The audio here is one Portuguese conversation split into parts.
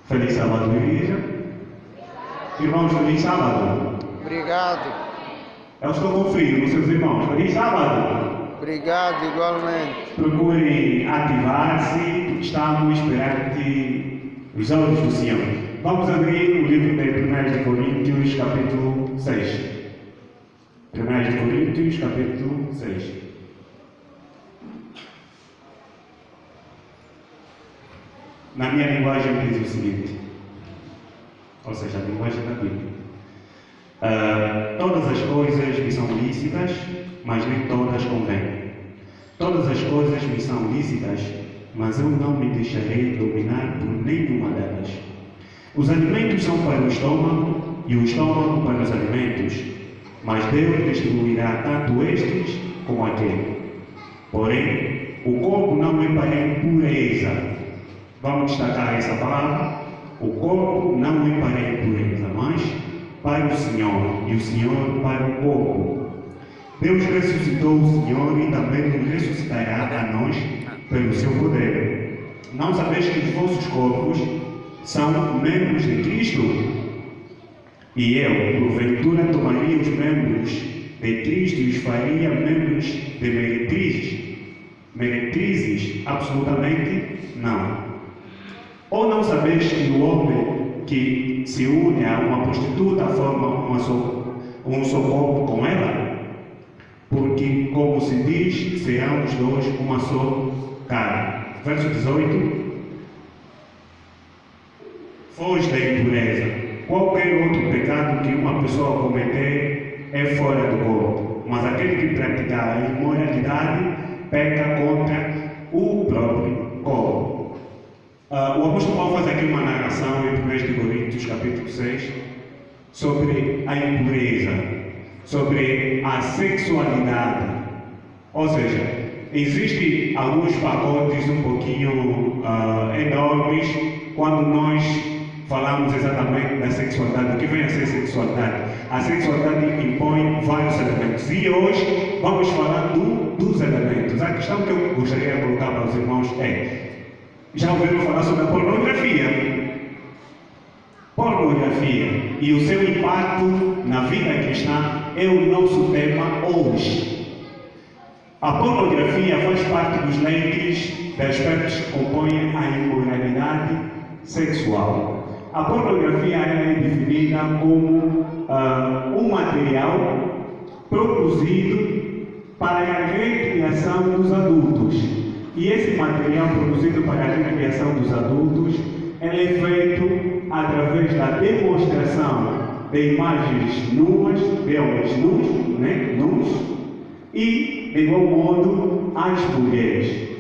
Feliz sábado, igreja. Irmãos, feliz sábado. Obrigado. Eu estou com frio nos seus irmãos. Feliz sábado. Obrigado, igualmente. Procurem ativar-se, porque estamos perante os olhos do Senhor. Vamos abrir o livro de 1 de Coríntios, capítulo 6. 1 de Coríntios, capítulo 6. Na minha linguagem diz o seguinte, ou seja, a linguagem da Bíblia. Todas as coisas me são lícitas, mas nem todas convêm. Todas as coisas me são lícitas, mas eu não me deixarei dominar por nenhuma delas. Os alimentos são para o estômago e o estômago para os alimentos, mas Deus distribuirá tanto estes como aquele. Porém, o corpo não é para a impureza. Vamos destacar essa palavra. O corpo não é para a impureza, mas para o Senhor, e o Senhor para o corpo. Deus ressuscitou o Senhor e também nos ressuscitará a nós pelo seu poder. Não sabeis que os vossos corpos são membros de Cristo? E eu, porventura, tomaria os membros de Cristo e os faria membros de meretrizes? Meretrizes? Absolutamente não. Ou não sabeis que o homem que se une a uma prostituta forma um só corpo com ela? Porque, como se diz, serão os dois uma só carne. Verso 18. Foge da impureza. Qualquer outro pecado que uma pessoa cometer é fora do corpo, mas aquele que praticar a imoralidade peca contra o próprio corpo. O apóstolo Paulo faz aqui uma narração em 1 de Coríntios, capítulo 6, sobre a impureza, sobre a sexualidade. Ou seja, existem alguns pacotes um pouquinho enormes quando nós falamos exatamente da sexualidade. O que vem a ser sexualidade? A sexualidade impõe vários elementos. E hoje vamos falar dos elementos. A questão que eu gostaria de colocar para os irmãos é: já ouviram falar sobre a pornografia? Pornografia e o seu impacto na vida cristã é o nosso tema hoje. A pornografia faz parte dos leques de aspectos que compõem a imoralidade sexual. A pornografia é definida como um material produzido para a recriação dos adultos. E esse material produzido para a recriação dos adultos é feito através da demonstração de imagens nuas, de homens nus, e, de igual modo, as mulheres.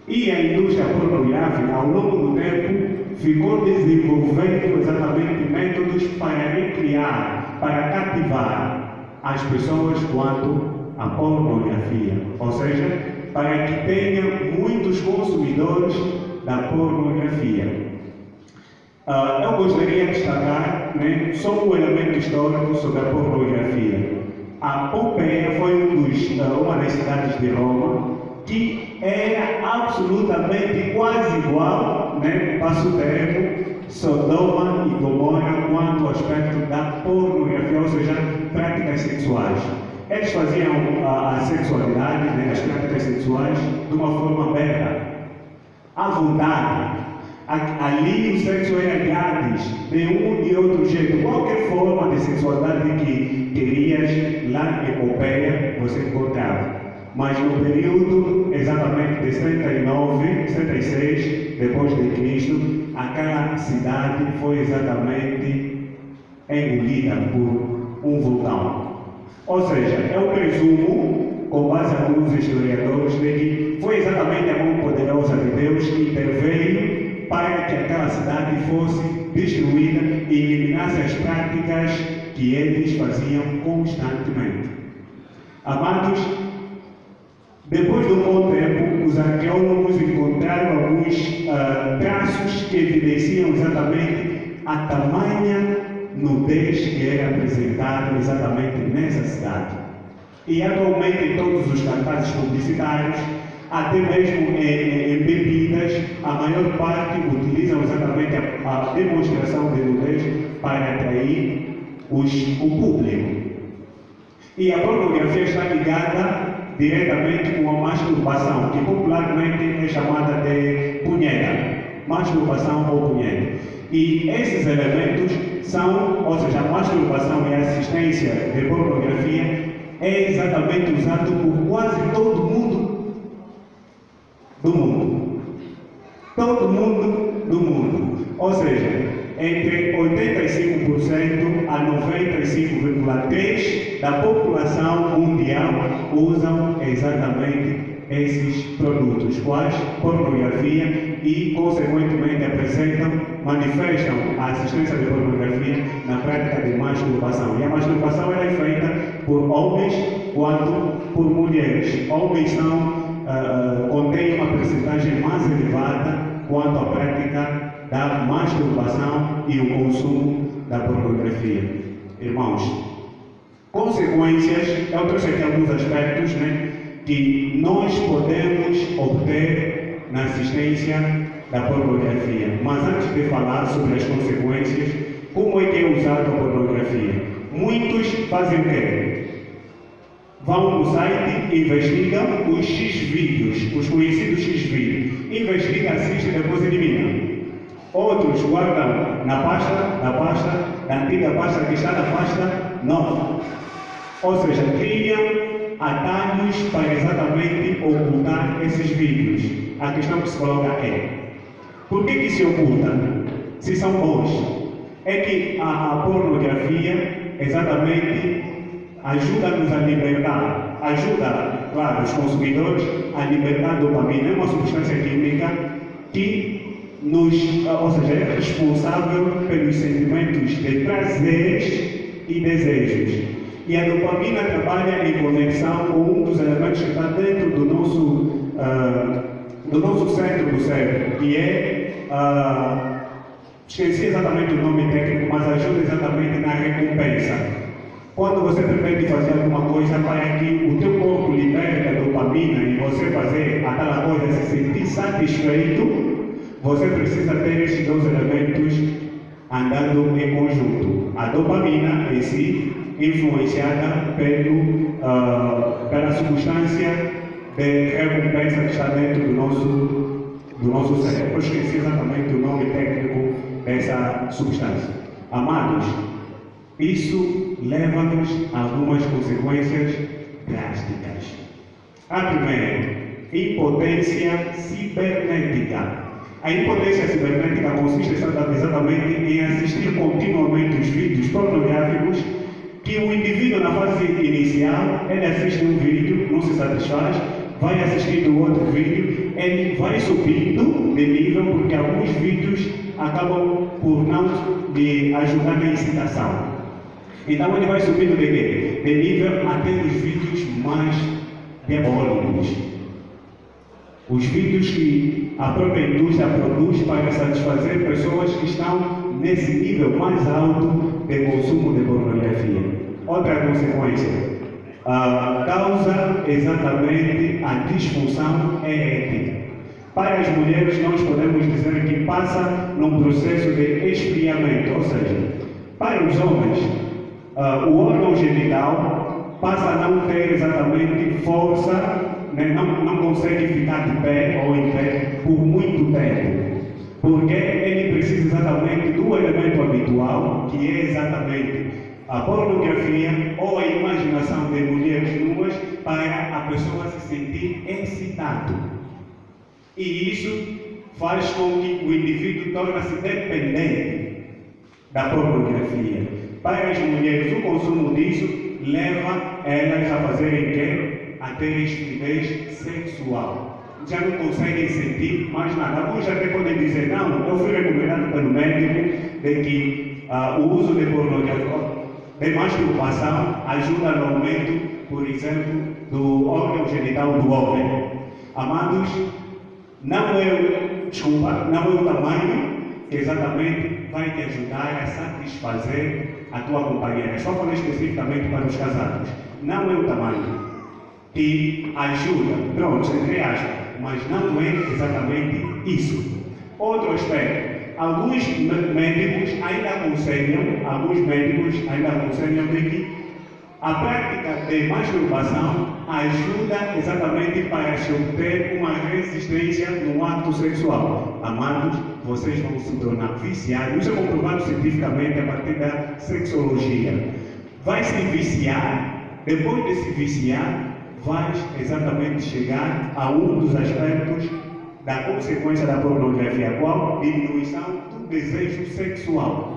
E a indústria pornográfica, ao longo do tempo, ficou desenvolvendo exatamente métodos para recriar, para cativar as pessoas quanto à pornografia. Ou seja, para que tenha muitos consumidores da pornografia. Eu gostaria de destacar só um elemento histórico sobre a pornografia. A Pompeia foi uma das cidades de Roma que era absolutamente quase igual, passo o termo, Sodoma e Gomorra quanto ao aspecto da pornografia, ou seja, práticas sexuais. Eles faziam a sexualidade, as práticas sexuais, de uma forma aberta, à vontade. Ali o sexo era grátis, de um e outro jeito. Qualquer forma de sexualidade que querias lá em Pompeia, você encontrava. Mas no período exatamente de 79, 76 depois de Cristo, aquela cidade foi exatamente engolida por um vulcão. Ou seja, eu presumo, com base em alguns historiadores, de que foi exatamente a mão poderosa de Deus que interveio para que aquela cidade fosse destruída e eliminasse as práticas que eles faziam constantemente. Amados, depois de um bom tempo, os arqueólogos encontraram alguns traços que evidenciam exatamente a tamanha nudez que era apresentada exatamente nessa cidade. E atualmente em todos os cartazes publicitários até mesmo em bebidas, a maior parte utilizam exatamente a demonstração de nudez para atrair o público. E a pornografia está ligada diretamente com a masturbação, que popularmente é chamada de punheta. Masturbação ou punheta. E esses elementos são, ou seja, a masturbação e a assistência de pornografia é exatamente usado por quase todo mundo do mundo. Todo mundo do mundo. Ou seja, entre 85% a 95,3% da população mundial usam exatamente esses produtos, quais pornografia e, consequentemente, manifestam a assistência de pornografia na prática de masturbação. E a masturbação é feita por homens quanto por mulheres. Homens contêm uma percentagem mais elevada quanto à prática da masturbação e o consumo da pornografia. Irmãos, consequências, eu trouxe aqui alguns aspectos, que nós podemos obter na assistência da pornografia. Mas antes de falar sobre as consequências, como é que é usada a pornografia? Muitos fazem o quê? Vão no site, investigam os X-vídeos, os conhecidos X-vídeos. Investigam, assistem e depois eliminam. Outros guardam na antiga pasta que está na pasta nova. Ou seja, criam atalhos para exatamente ocultar esses vídeos. A questão que se coloca é: por que se ocultam? Se são bons. É que a pornografia exatamente ajuda-nos a libertar, ajuda, claro, os consumidores a libertar dopamina. É uma substância química que ou seja, é responsável pelos sentimentos de prazeres e desejos. E a dopamina trabalha em conexão com um dos elementos que está dentro do nosso centro do cérebro, que é, esqueci exatamente o nome técnico, mas ajuda exatamente na recompensa. Quando você pretende fazer alguma coisa para que o teu corpo libere a dopamina e você fazer aquela coisa se sentir satisfeito, você precisa ter esses dois elementos andando em conjunto. A dopamina em si, influenciada pela substância de recompensa que está dentro do nosso cérebro. Eu esqueci exatamente o nome técnico dessa substância. Amados, isso leva-nos a algumas consequências drásticas. A primeira, impotência cibernética. A impotência cibernética consiste exatamente em assistir continuamente os vídeos pornográficos que o indivíduo, na fase inicial, ele assiste um vídeo, não se satisfaz, vai assistindo outro vídeo, ele vai subindo de nível, porque alguns vídeos acabam por não lhe ajudar na incitação. Então ele vai subindo de quê? De nível até os vídeos mais diabólicos. Os vídeos que a própria indústria produz para satisfazer pessoas que estão nesse nível mais alto de consumo de pornografia. Outra consequência, causa exatamente a disfunção erétil. Para as mulheres, nós podemos dizer que passa num processo de esfriamento, ou seja, para os homens, o órgão genital passa a não ter exatamente força, não consegue ficar de pé ou em pé por muito tempo, porque ele precisa exatamente do elemento habitual, que é exatamente a pornografia ou a imaginação de mulheres nuas, para a pessoa se sentir excitado. E isso faz com que o indivíduo torne-se dependente da pornografia. Para as mulheres, o consumo disso leva elas a fazerem quê? A ter estupidez sexual. Já não conseguem sentir mais nada. Alguns até podem dizer: não, eu fui recomendado pelo médico de que o uso de pornografia, de masturbação, ajuda no aumento, por exemplo, do órgão genital do homem. Amados, não é o tamanho que exatamente vai te ajudar a satisfazer a tua companheira. Só falei especificamente para os casados. Não é o tamanho. que ajuda, pronto, entre aspas, mas não é exatamente isso. Outro aspecto, alguns médicos ainda aconselham de que a prática de masturbação ajuda exatamente para se obter uma resistência no ato sexual. Amados, vocês vão se tornar viciados. Isso é comprovado cientificamente a partir da sexologia. Vai se viciar, depois de se viciar, vai exatamente chegar a um dos aspectos da consequência da pornografia, qual? Diminuição do desejo sexual.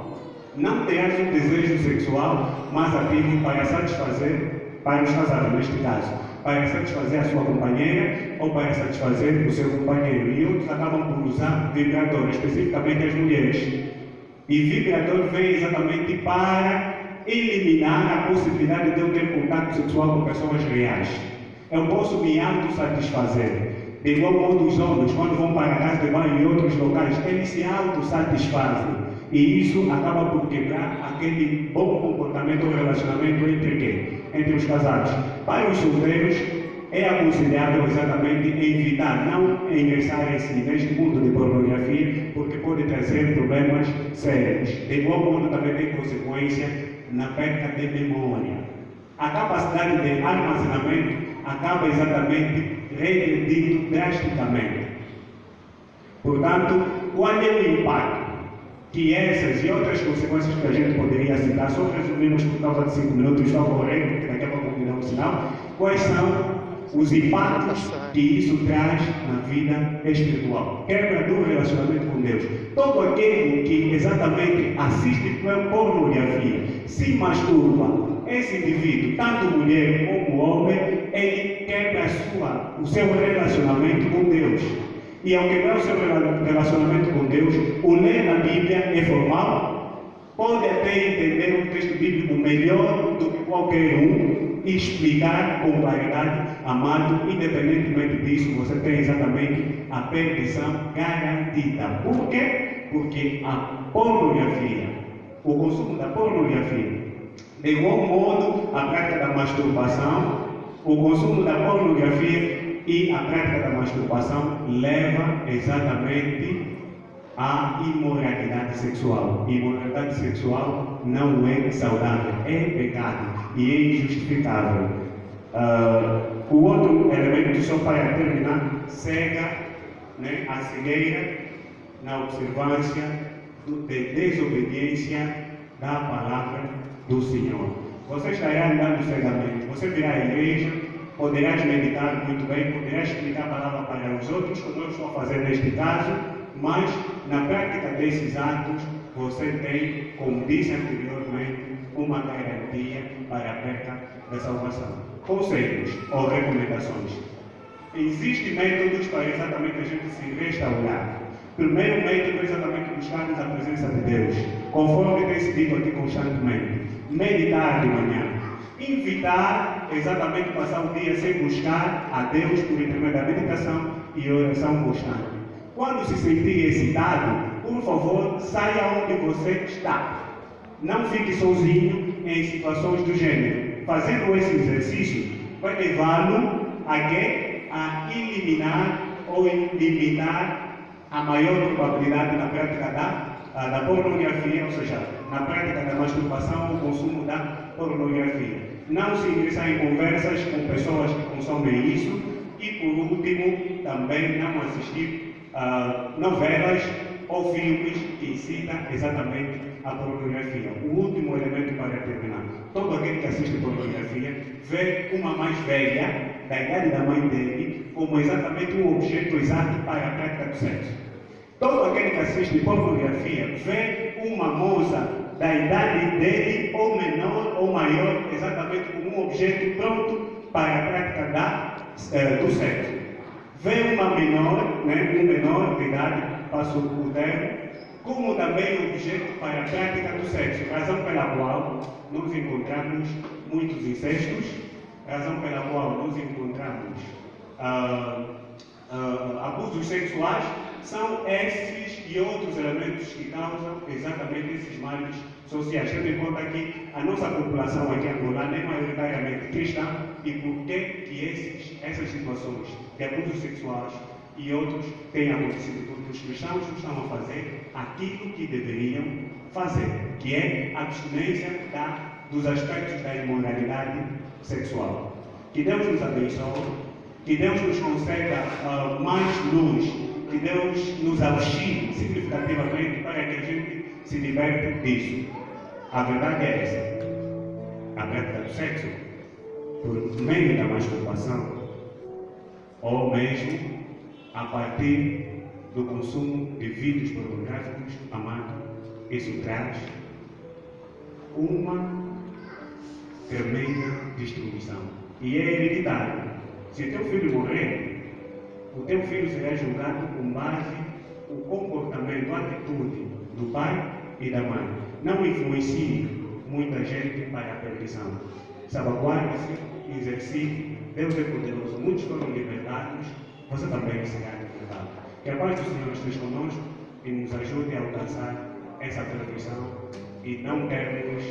Não terás um desejo sexual mais ativo para satisfazer, para os casados neste caso, para satisfazer a sua companheira ou para satisfazer o seu companheiro. E outros acabam por usar vibrador, especificamente as mulheres. E vibrador vem exatamente para eliminar a possibilidade de eu ter contato sexual com pessoas reais. Eu posso me autossatisfazer. De igual modo, os homens, quando vão para a casa de banho e outros locais, eles se autossatisfazem. E isso acaba por quebrar aquele bom comportamento ou relacionamento entre quem? Entre os casados. Para os solteiros, é aconselhável exatamente evitar, não ingressar neste mundo de pornografia, porque pode trazer problemas sérios. De igual modo, também tem consequência na perda de memória. A capacidade de armazenamento acaba exatamente regredindo drasticamente. Portanto, qual é o impacto que essas e outras consequências que a gente poderia citar, só resumimos por causa de 5 minutos, estou correndo, porque daqui a pouco me dá um sinal, quais são os impactos que isso traz na vida espiritual? Quebra do relacionamento com Deus. Todo aquele que exatamente assiste pornografia, se masturba, esse indivíduo, tanto mulher como homem, ele quebra o seu relacionamento com Deus. E ao quebrar o seu relacionamento com Deus, o ler na Bíblia é formal, pode até entender um texto bíblico melhor do que qualquer um e explicar com claridade, amado, independentemente disso, você tem exatamente a perdição garantida. Por quê? Porque a pornografia, o consumo da pornografia, de igual modo a prática da masturbação, o consumo da pornografia e a prática da masturbação leva exatamente à imoralidade sexual. Imoralidade sexual não é saudável, é pecado e é injustificável. O outro elemento, só para terminar, cega, a cegueira na observância de desobediência da palavra do Senhor. Você estará andando cegamente, você virá à igreja, poderás meditar muito bem, poderás explicar a palavra para os outros, como eu estou a fazer neste caso, mas na prática desses atos, você tem, como disse anteriormente, uma garantia para a perca da salvação. Conselhos ou recomendações. Existem métodos para exatamente a gente se restaurar. Primeiro método é exatamente buscarmos a presença de Deus, conforme tem se dito aqui constantemente. Meditar de manhã. Evitar exatamente passar o dia sem buscar a Deus por intermédio da meditação e oração constante. Quando se sentir excitado, por favor, saia onde você está. Não fique sozinho em situações do gênero. Fazendo esse exercício, vai levá-lo a eliminar ou limitar a maior probabilidade na prática da pornografia, ou seja, na prática da masturbação ou consumo da pornografia. Não se ingressar em conversas com pessoas que consomem isso e, por último, também não assistir novelas ou filmes que incitam exatamente a pornografia. O último elemento para terminar. Todo aquele que assiste pornografia vê uma mais velha, da idade da mãe dele, como exatamente um objeto exato para a prática do sexo. Todo aquele que assiste pornografia vê uma moça da idade dele, ou menor ou maior, exatamente como um objeto pronto para a prática do sexo. Vê uma menor, um menor de idade, passo o termo, como também objeto para a prática do sexo, razão pela qual nós encontramos muitos incestos, razão pela qual nós encontramos abusos sexuais. São esses e outros elementos que causam exatamente esses males sociais. Tendo em conta que a nossa população aqui angolana é maioritariamente cristã e por que essas situações de abusos sexuais e outros têm acontecido? Porque os cristãos não estão a fazer aquilo que deveriam fazer, que é a abstinência dos aspectos da imoralidade sexual. Que Deus nos abençoe, que Deus nos conceda mais luz, que Deus nos auxilie significativamente para que a gente se liberte disso. A verdade é essa: a prática do sexo por meio da masturbação, ou mesmo a partir do consumo de vídeos pornográficos, amado, isso traz uma tremenda destruição. E é hereditário. Se teu filho morrer, o teu filho será julgado com base no comportamento, a atitude do pai e da mãe. Não influencie muita gente para a perdição. Salvaguarde-se, exercite. Deus é poderoso. Muitos foram libertados, você também será libertado. Que a paz do Senhor esteja conosco e nos ajude a alcançar essa perfeição e não termos,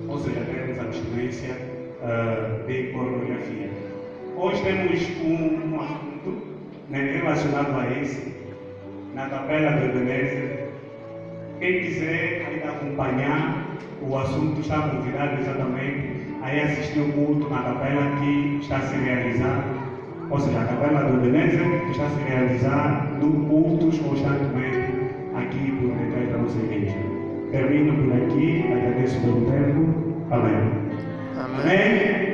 ou seja, termos abstinência de pornografia. Hoje temos um assunto relacionado a esse, na tabela do Ebenezer. Quem quiser ainda acompanhar o assunto está convidado exatamente a ir assistir o culto na tabela que está a se realizar, ou seja, a tabela do Ebenezer que está a se realizar no cultos constantemente aqui por detrás da nossa igreja. Termino por aqui, agradeço pelo tempo. Amém. Amém.